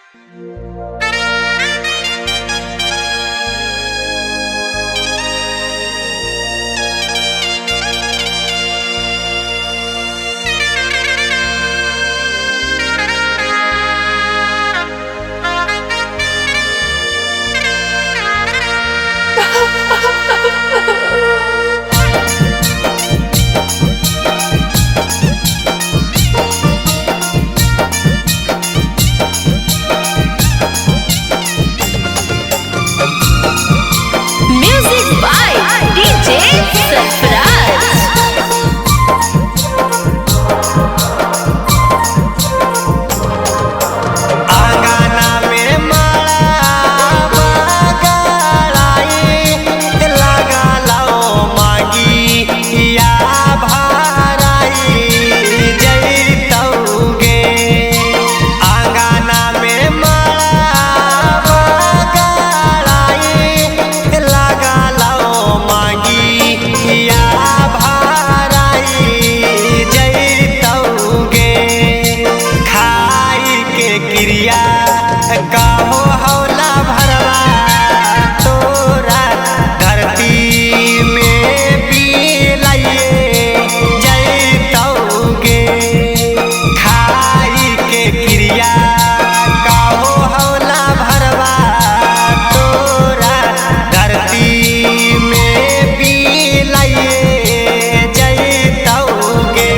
Music by DJ Sarfraz. आंगना में माला गड़ाई लगा लो मांगी या भराई जैतौगे। आंगना में माला गड़ाई लगा लो मांगी या भराई जैतौगे। खाई के क्रिया कहो हौला भरवा तोरा धरती में बिलाइए जैतौगे। खाई के क्रिया कहो हौला भरवा तोरा धरती में बिलाइए जैतौगे।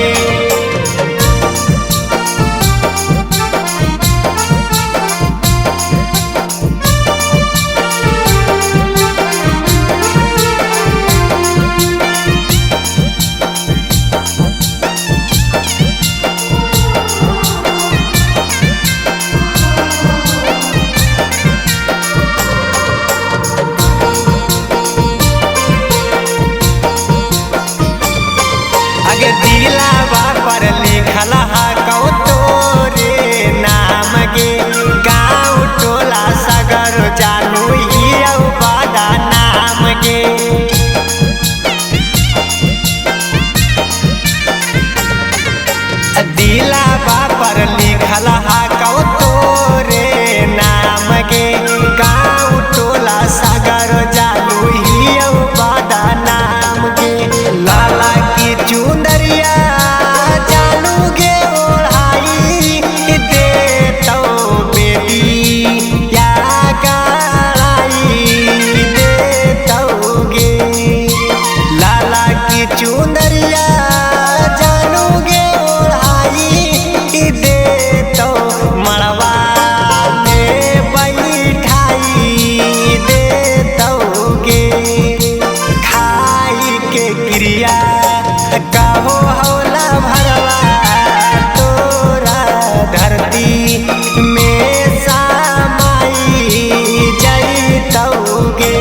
आगे दिलावा पर लिखल हा कौ तोरे नाम गे। गाँव टोला सगर जानू हियौ बड़ा नाम गे। दिलावा पर लिखल हा कौ तोरे नाम गे। गाँव टोला सगर जानू हियौ बड़ा नाम गे। लाला की चुनरिया जानू गे ओढ़ाई देतौ बेटी या गड़ाई देतौ गे। लाला की चुनरिया जानू गे ओढ़ाई देतौ मड़वा में बैठाई देतौ गे। खाई के क्रिया कहो हौला भरवा तोरा धरती में समाई जैतौगे।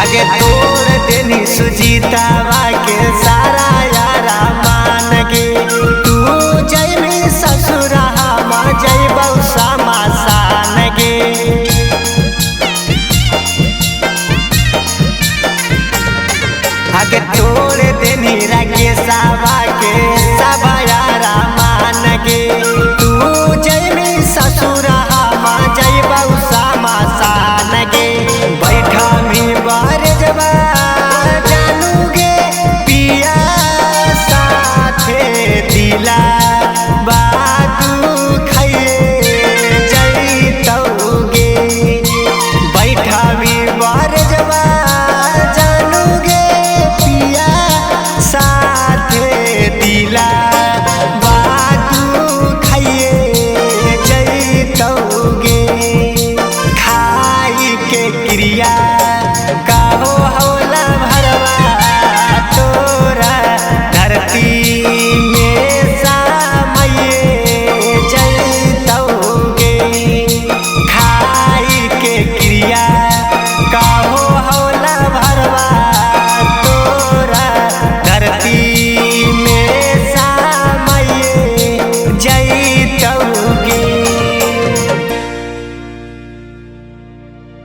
आगे तोड़ देनी सुजीतावा के सारा यारा मान गे। तू जैमी ससुरा हम जैबौ समासान गे। आगे